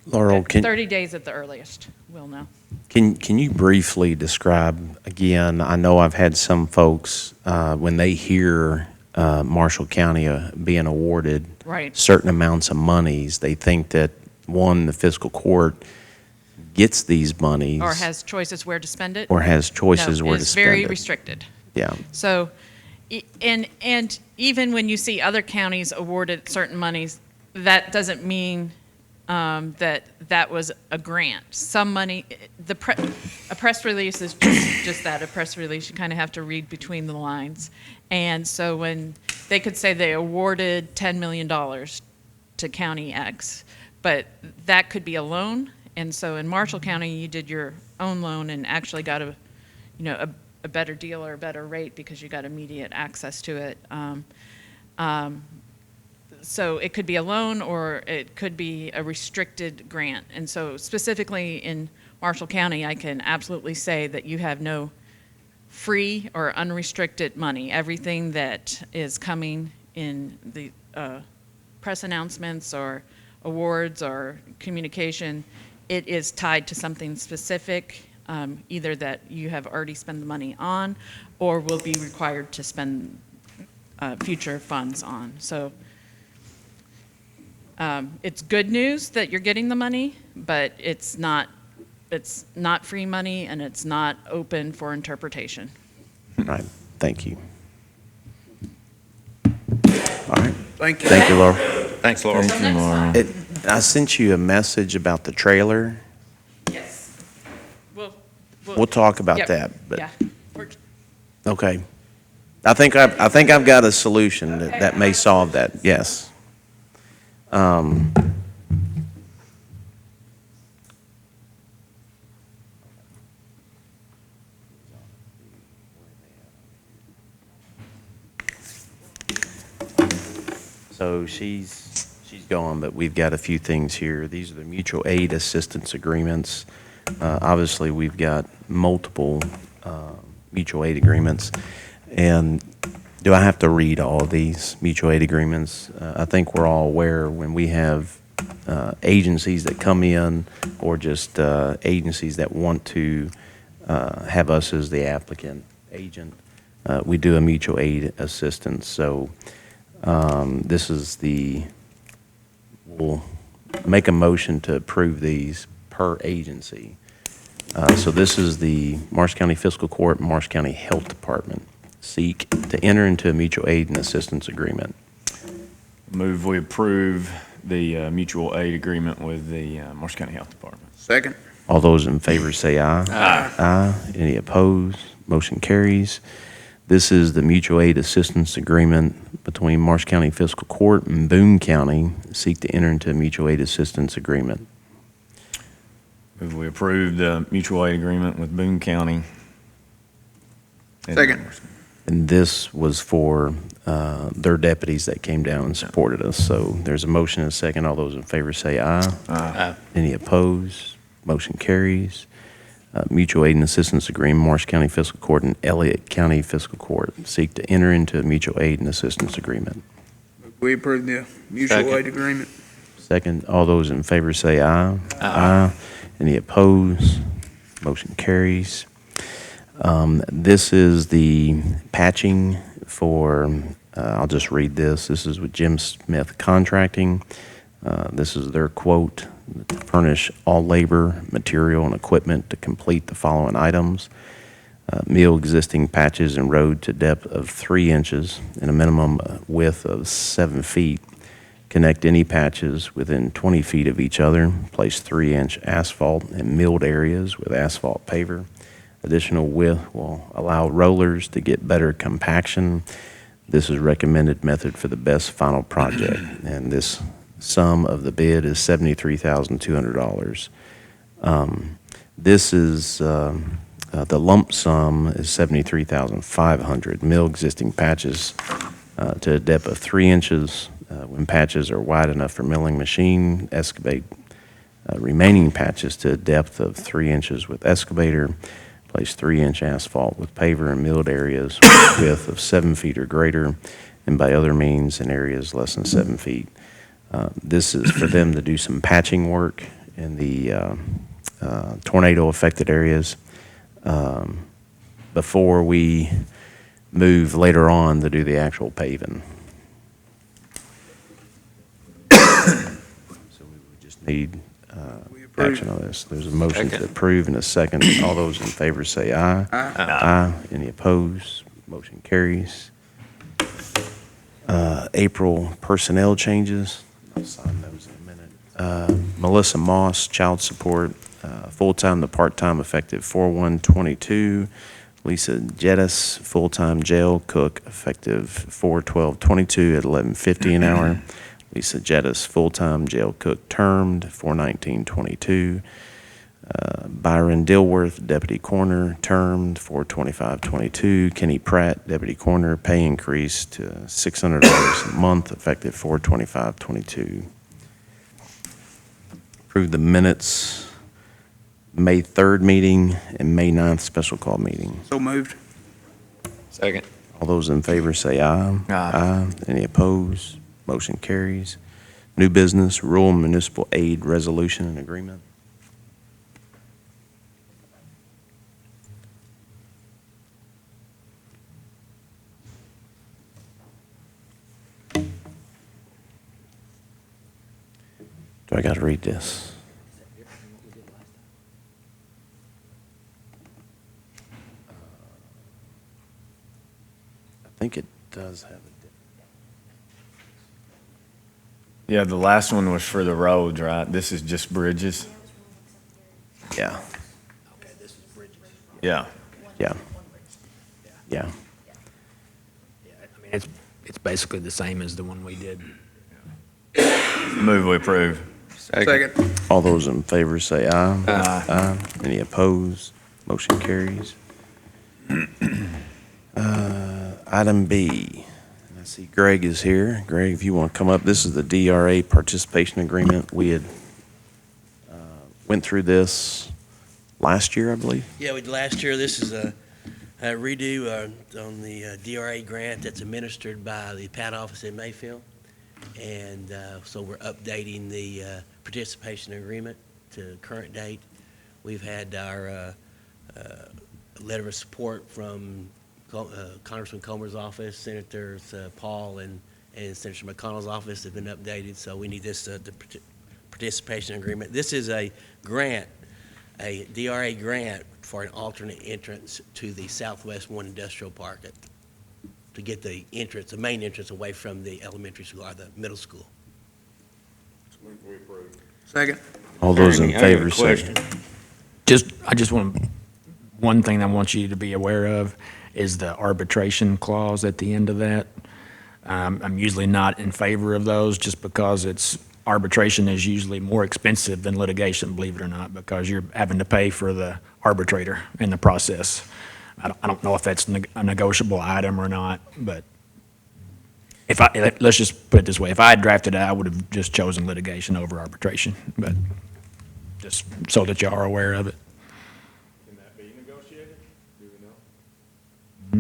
Laurel, 30 days at the earliest, we'll know. Can you briefly describe, again, I know I've had some folks, when they hear Marshall County being awarded Right. certain amounts of monies, they think that, one, the fiscal court gets these monies. Or has choices where to spend it? Or has choices No, where to it's spend very it. restricted. Yeah. So, and even when you see other counties awarded certain monies, that doesn't mean that was a grant. Some money, a press release is just that, a press release. You kind of have to read between the lines. And so when they could say they awarded $10 million to County X, but that could be a loan. And so in Marshall County, you did your own loan and actually got a better deal or a better rate because you got immediate access to it. So it could be a loan or it could be a restricted grant. And so specifically in Marshall County, I can absolutely say that you have no free or unrestricted money. Everything that is coming in the press announcements or awards or communication, it is tied to something specific, either that you have already spent the money on or will be required to spend future funds on. So it's good news that you're getting the money, but it's not free money and it's not open for interpretation. All right. Thank you. All right. Thank you. Thank you, Laurel. Thanks, Laura. I sent you a message about the trailer. Yes. We'll talk about Yep. that, but, Yeah. okay. I think I've got a solution that may solve that, yes. So she's gone, but we've got a few things here. These are the mutual aid assistance agreements. Obviously, we've got multiple mutual aid agreements. And do I have to read all of these mutual aid agreements? I think we're all aware when we have agencies that come in or just agencies that want to have us as the applicant agent, we do a mutual aid assistance. So this is we'll make a motion to approve these per agency. So this is the Marshall County Fiscal Court and Marshall County Health Department seek to enter into a mutual aid and assistance agreement. Move we approve the mutual aid agreement with the Marshall County Health Department. Second. All those in favor say aye. Aye. Aye. Any opposed? Motion carries. This is the mutual aid assistance agreement between Marshall County Fiscal Court and Boone County seek to enter into a mutual aid assistance agreement. Move we approve the mutual aid agreement with Boone County. Second. And this was for their deputies that came down and supported us. So there's a motion and a second. All those in favor say aye. Aye. Any opposed? Motion carries. Mutual aid and assistance agreement, Morris County Fiscal Court and Elliott County Fiscal Court seek to enter into a mutual aid and assistance agreement. We approve the mutual Second. aid agreement. Second, all those in favor say aye. Aye. Any opposed? Motion carries. This is the patching for, I'll just read this. This is with Jim Smith Contracting. This is their quote: furnish all labor, material, and equipment to complete the following items. Mill existing patches and road to depth of 3 inches and a minimum width of 7 feet. Connect any patches within 20 feet of each other. Place 3-inch asphalt in milled areas with asphalt paver. Additional width will allow rollers to get better compaction. This is recommended method for the best final project, and this sum of the bid is $73,200. This is the lump sum is $73,500. Mill existing patches to a depth of 3 inches. When patches are wide enough for milling machine, excavate remaining patches to a depth of 3 inches with excavator. Place 3-inch asphalt with paver in milled areas with a width of 7 feet or greater, and by other means in areas less than 7 feet. This is for them to do some patching work in the tornado-affected areas before we move later on to do the actual paving. So we would just need We approve. action on this. There's a motion to Second. approve and a second. All those in favor say aye. Aye. Any opposed? Motion carries. April personnel changes. I'll sign those in a minute. Melissa Moss, child support, full-time to part-time effective 4/1/22. Lisa Jettis, full-time jail cook effective 4/12/22 at $11.50 an hour. Lisa Jettis, full-time jail cook termed 4/19/22. Byron Dilworth, deputy coroner, termed 4/25/22. Kenny Pratt, deputy coroner, pay increase to $600 a month effective 4/25/22. Approve the minutes, May 3rd meeting and May 9th special call meeting. So moved. Second. All those in favor say aye. Aye. Any opposed? Motion carries. New business, rural municipal aid resolution and agreement. Do I got to read this? I think it does have a Yeah, the last one was for the roads, right? This is just bridges? yeah, Yeah. yeah, yeah. I mean, it's basically the same as the one we did. Move we approve. Second. All those in favor say aye. Aye. Any opposed? Motion carries. Item B. I see Greg is here. Greg, if you want to come up, this is the DRA participation agreement. We had went through this last year, I believe. Yeah, we did last year. This is a redo on the DRA grant that's administered by the PAT office in Mayfield. And so we're updating the participation agreement to current date. We've had our letter of support from Congressman Comer's office, Senators Paul and Senator McConnell's office have been updated. So we need this the participation agreement. This is a grant, a DRA grant for an alternate entrance to the Southwest One Industrial Park to get the entrance, the main entrance away from the elementary school or the middle school. Second. All those in I got a favor say. question. I just want, one thing I want you to be aware of is the arbitration clause at the end of that. I'm usually not in favor of those just because arbitration is usually more expensive than litigation, believe it or not, because you're having to pay for the arbitrator in the process. I don't know if that's a negotiable item or not, but let's just put it this way, if I had drafted it, I would have just chosen litigation over arbitration, but just so that you are aware of it. Can that be negotiated? Do we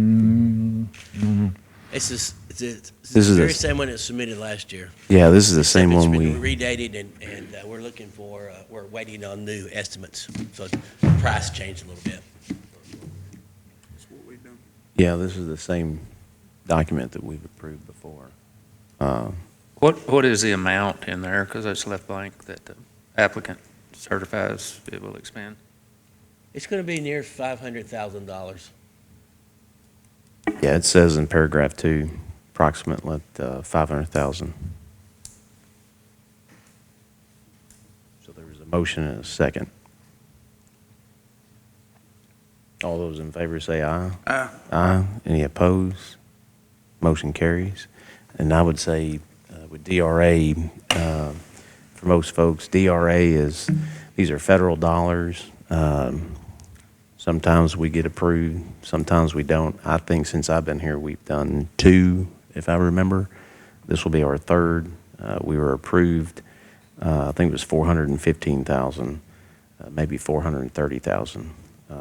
know? It's this, This is the very a- same one that was submitted last year. Yeah, this is the same Except one it's we, been redated, and we're looking for, we're waiting on new estimates, so the price changed a little bit. That's what we've done. yeah, this is the same document that we've approved before. What is the amount in there? Because it's left blank that the applicant certifies it will expand. It's gonna be near $500,000. Yeah, it says in paragraph 2, approximately 500,000. So there was a motion and a second. All those in favor say aye. Aye. Aye. Any opposed? Motion carries. And I would say with DRA, for most folks, DRA is, these are federal dollars. Sometimes we get approved, sometimes we don't. I think since I've been here, we've done 2, if I remember. This will be our 3rd. We were approved, I think it was 415,000, maybe 430,000. And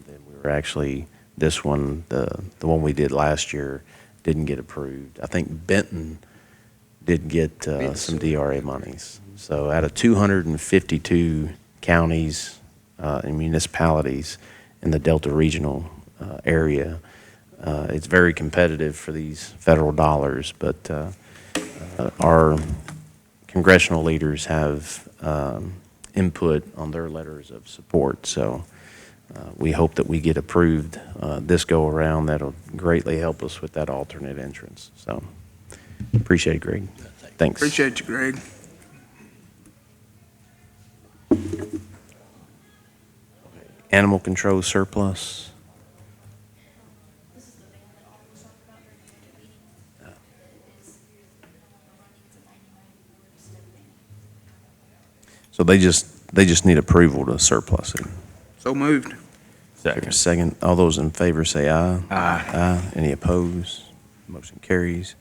then we were actually, this one, the one we did last year, didn't get approved. I think Benton did get some DRA monies. So out of 252 counties and municipalities in the Delta Regional area, it's very competitive for these federal dollars, but our congressional leaders have input on their letters of support. So we hope that we get approved this go around. That'll greatly help us with that alternate entrance. So appreciate it, Greg. Thanks. Appreciate you, Greg. Animal control surplus. So they just need approval to surplus it. So moved. Second, all those in favor say aye. Aye. Any opposed? Motion carries.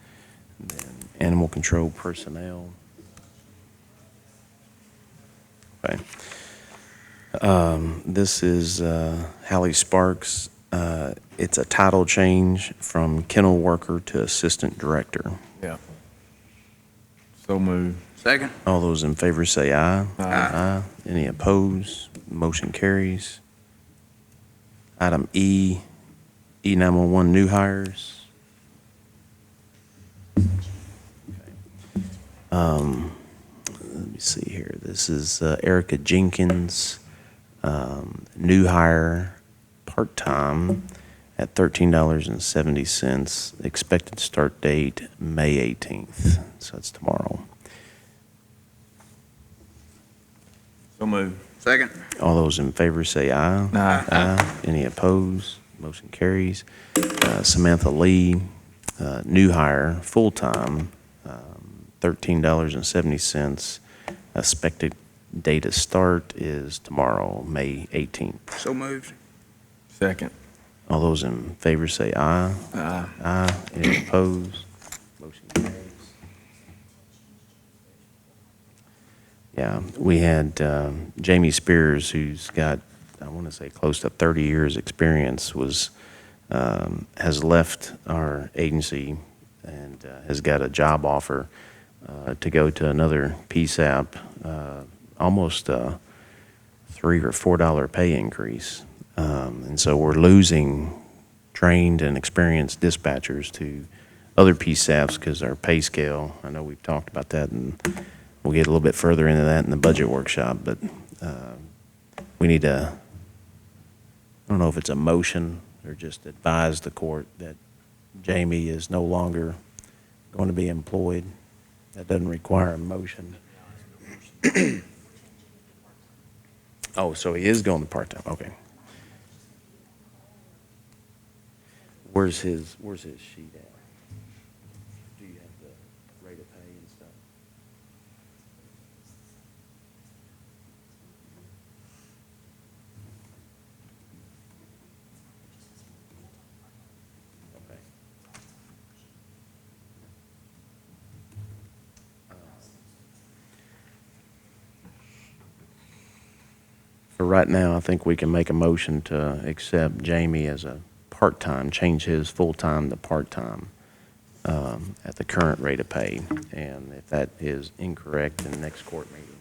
And then animal control personnel. Okay. This is Hallie Sparks. It's a title change from kennel worker to assistant director. Yeah. So moved. Second. All those in favor say aye. Aye. Any opposed? Motion carries. Item E, E911 new hires. Let me see here. This is Erica Jenkins, new hire, part-time at $13.70. Expected start date, May 18th. So that's tomorrow. So moved. Second. All those in favor say aye. Aye. Any opposed? Motion carries. Samantha Lee, new hire, full-time, $13.70. Expected date of start is tomorrow, May 18th. So moved. Second. All those in favor say aye. Aye. Any opposed? Motion carries. Yeah, we had Jamie Spears, who's got, I want to say, close to 30 years' experience, has left our agency and has got a job offer to go to another PSAP, almost a $3 or $4 pay increase. And so we're losing trained and experienced dispatchers to other PSAPs because our pay scale, I know we've talked about that, and we'll get a little bit further into that in the budget workshop, but we need to, I don't know if it's a motion or just advise the court that Jamie is no longer going to be employed. That doesn't require a motion. Oh, so he is going to part-time, okay. Where's his sheet at? Do you have the rate of pay and stuff? For right now, I think we can make a motion to accept Jamie as a part-time, change his full-time to part-time at the current rate of pay. And if that is incorrect in the next court meeting,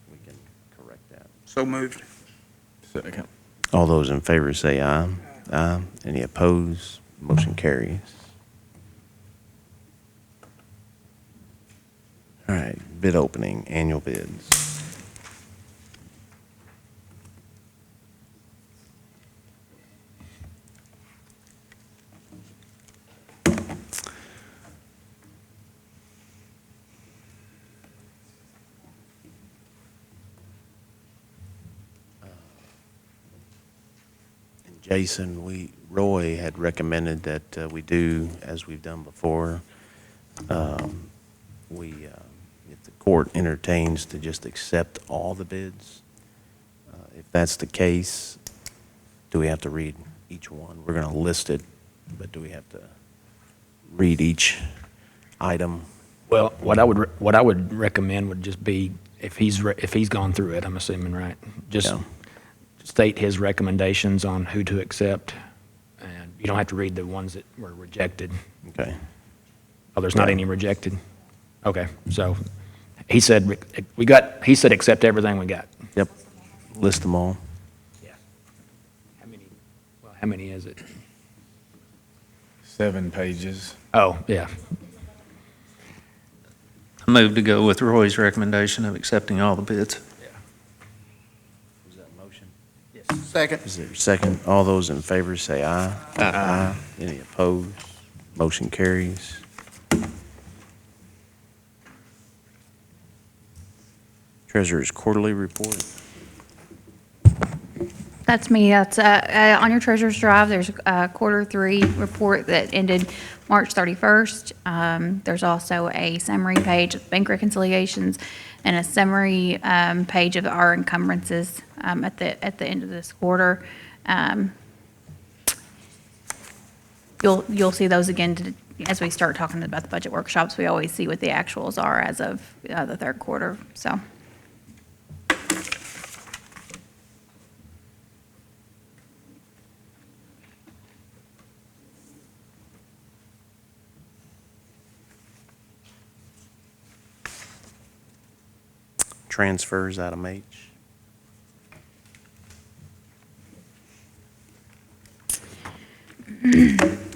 we can correct that. So moved. Second. All those in favor say aye. Aye. Any opposed? Motion carries. All right, bid opening, annual bids. Jason, Roy had recommended that we do, as we've done before, if the court entertains, to just accept all the bids. If that's the case, do we have to read each one? We're going to list it, but do we have to read each item? Well, what I would recommend would just be, if he's gone through it, I'm assuming, right? Just Yeah. state his recommendations on who to accept, and you don't have to read the ones that were rejected. Okay. Oh, there's not any rejected? Okay, so he said, he said accept everything we got. Yep. List them all. Yeah. How many is it? 7 pages. Oh, yeah. I move to go with Roy's recommendation of accepting all the bids. Is that a motion? Second. Is there a second? All those in favor say aye. Aye. Any opposed? Motion carries. Treasurer's quarterly report. That's me. That's on your treasurer's drive. There's a Q3 report that ended March 31st. There's also a summary page of bank reconciliations and a summary page of our encumbrances at the end of this quarter. You'll see those again as we start talking about the budget workshops. We always see what the actuals are as of the third quarter. So. Transfers, item H.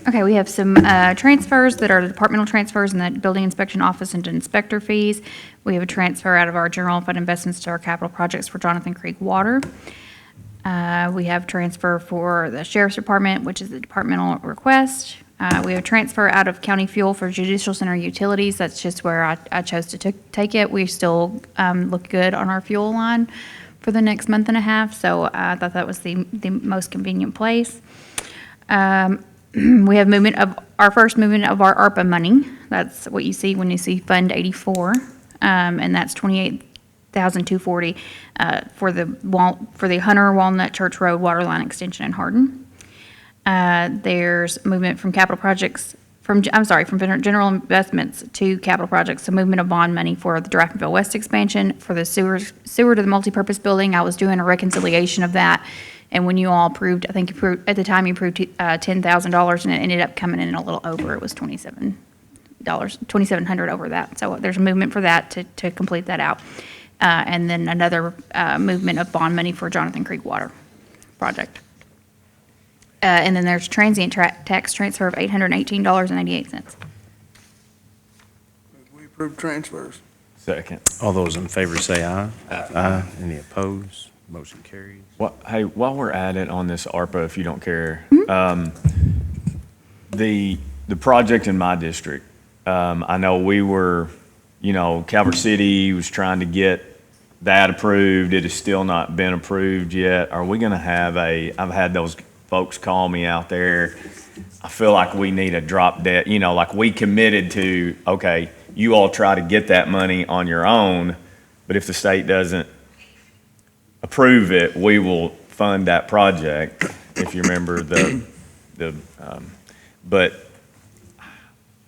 Okay, we have some transfers that are departmental transfers in the building inspection office into inspector fees. We have a transfer out of our general fund investments to our capital projects for Jonathan Creek Water. We have transfer for the sheriff's department, which is the departmental request. We have transfer out of county fuel for judicial center utilities. That's just where I chose to take it. We still look good on our fuel line for the next month and a half, so I thought that was the most convenient place. We have our first movement of our ARPA money. That's what you see when you see Fund 84, and that's $28,240 for the Hunter Walnut Church Road water line extension in Hardin. There's movement from capital projects, from general investments to capital projects, so movement of bond money for the Draffenville West expansion, for the sewer to the multipurpose building. I was doing a reconciliation of that, and when you all approved, at the time you approved $10,000, and it ended up coming in a little over. It was $2,700 over that. So there's a movement for that to complete that out. And then another movement of bond money for Jonathan Creek Water project. And then there's transient tax transfer of $818.88. We approve transfers. Second. All those in favor say aye. Aye. Any opposed? Motion carries. Hey, while we're at it on this ARPA, if you don't care, the project in my district, I know we were, Calvert City was trying to get that approved. It has still not been approved yet. Are we going to have I've had those folks call me out there. I feel like we need a drop dead, like we committed to, okay, you all try to get that money on your own, but if the state doesn't approve it, we will fund that project, if you remember but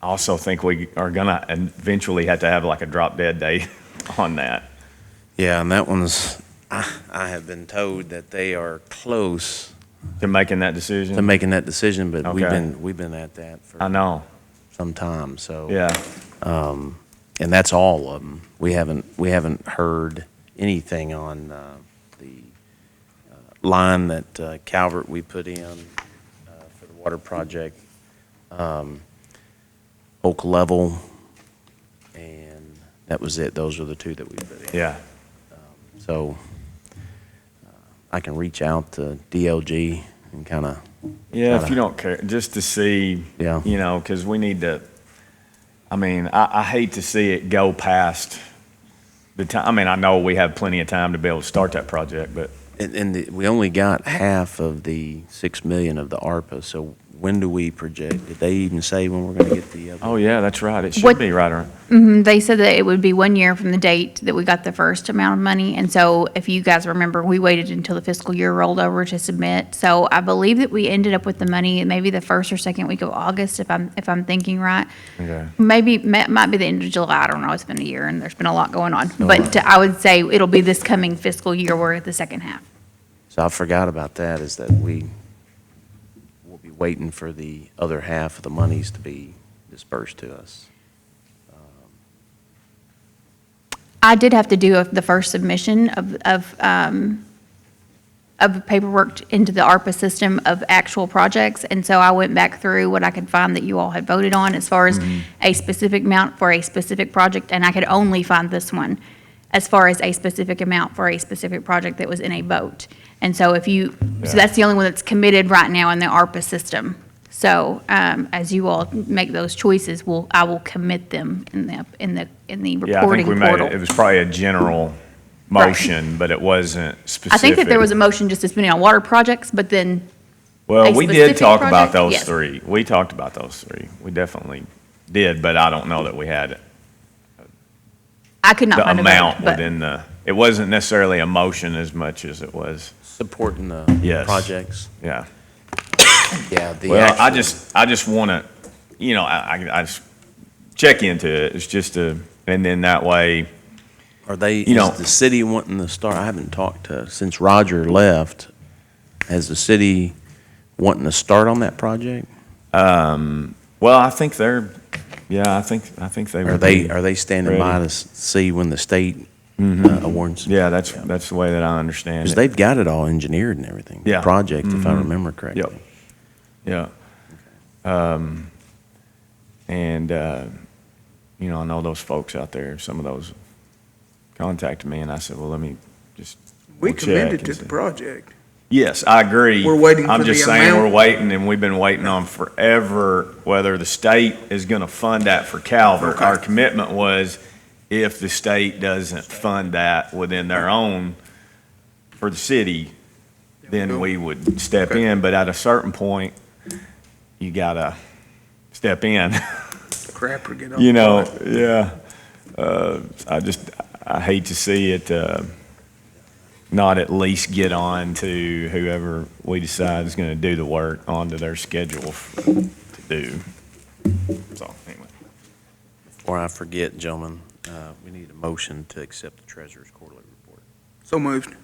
I also think we are gonna eventually have to have like a drop dead date on that. Yeah, and that one's, I I have been told that they are close To making that decision? to making that decision, but Okay. we've been at that I for know, some time, so. yeah. And that's all of them. We haven't heard anything on the line that Calvert we put in for the water project, Oak Level, and that was it. Those are the two that we put in. Yeah. So I can reach out to DLG and kind of, Yeah, if you don't care, just to see, Yeah. you know, because we need to, I mean, I hate to see it go past the time. I mean, I know we have plenty of time to be able to start that project, but we only got half of the 6 million of the ARPA, so when do we project? Did they even say when we're going to get the other? oh, yeah, that's right. It should What- be right around. They said that it would be 1 year from the date that we got the first amount of money. And so if you guys remember, we waited until the fiscal year rolled over to submit. So I believe that we ended up with the money maybe the first or second week of August, if I'm thinking right. Okay. Maybe, might be the end of July. I don't know. It's been a year and there's been a lot going on. But I would say it'll be this coming fiscal year. We're at the second half. So I forgot about that, is that we'll be waiting for the other half of the monies to be dispersed to us. I did have to do the first submission of paperwork into the ARPA system of actual projects. And so I went back through what I could find that you all had voted on as far as a specific amount for a specific project. And I could only find this one as far as a specific amount for a specific project that was in a vote. And so so that's the only one that's committed right now in the ARPA system. So, as you all make those choices, I will commit them in the Yeah, I think reporting we made portal. it, it was probably a general motion, but it wasn't specific. I think that there was a motion just to spend it on water projects, but then, Well, a we did specific talk about project? those Yes. three. We talked about those three. We definitely did, but I don't know that we had I could not the find a amount vote, but within the, it wasn't necessarily a motion as much as it was, Supporting the Yes. projects. yeah. Yeah, the Well, actual- I just want to, you know, I just check into it. It's just and then that way, Are they, you know- is the city wanting to start? I haven't talked to, since Roger left, has the city wanting to start on that project? well, I think they're, yeah, I think they Are would they, be are they standing by ready. to see when the state awards? Yeah, that's the way that I understand Because it. they've got it all engineered and everything. The Yeah. project, if I Mhm. remember correctly. Yep. Yeah. And, you know, I know those folks out there, some of those contacted me, and I said, well, let me just. We we'll check committed and to see. the project. Yes, I agree. We're waiting I'm for just the saying, we're amount. waiting, and we've been waiting on forever, whether the state is gonna fund that for Calvert. Okay. Our commitment was, if the state doesn't fund that within their own, for the city, then we would step Okay. in, but at a certain point, you gotta step in. Crapper get off. You the know, pot. yeah. I hate to see it, not at least get on to whoever we decide is gonna do the work onto their schedule to do. So, anyway. Before I forget, gentlemen, we need a motion to accept the treasurer's quarterly report. So moved.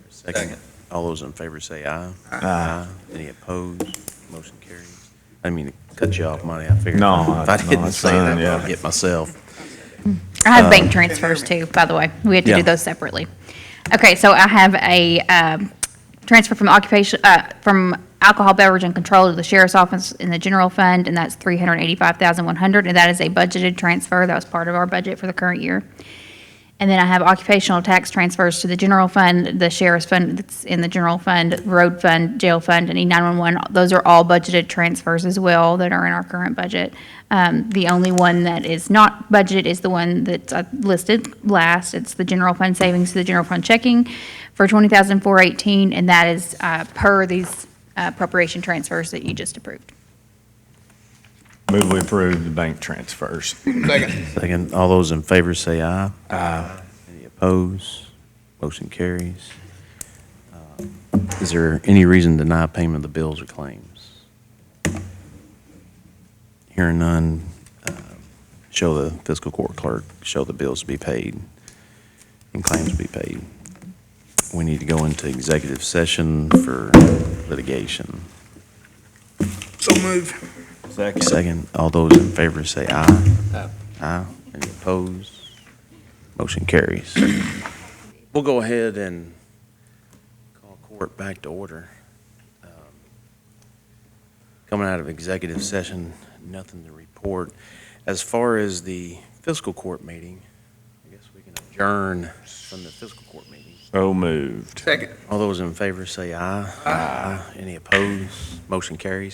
Is there a second? All those in favor say aye. Aye. Any opposed? Motion carries. I didn't mean to cut you off, Monty. I figured No, if I no, didn't it's say fine, that, yeah. I'd get myself. I have bank transfers too, by the way. We have to Yeah. do those separately. Okay, so I have a transfer from from alcohol, beverage, and control to the sheriff's office in the general fund, and that's $385,100, and that is a budgeted transfer. That was part of our budget for the current year. And then I have occupational tax transfers to the general fund, the sheriff's fund that's in the general fund, road fund, jail fund, and E911. Those are all budgeted transfers as well that are in our current budget. The only one that is not budgeted is the one that's listed last. It's the general fund savings to the general fund checking for $20,418, and that is per these appropriation transfers that you just approved. Move we approve the bank transfers. Second, all those in favor say aye. Aye. Any opposed? Motion carries. Is there any reason to deny payment of the bills or claims? Hearing none, show the fiscal court clerk, show the bills to be paid and claims to be paid. we need to go into executive session for litigation. So move. Second, all those in favor say aye. Aye. Any opposed? Motion carries. We'll go ahead and call court back to order. Coming out of executive session, nothing to report. As far as the fiscal court meeting, I guess we can adjourn from the fiscal court meeting. So moved. Second. All those in favor say aye. Aye. Any opposed? Motion carries.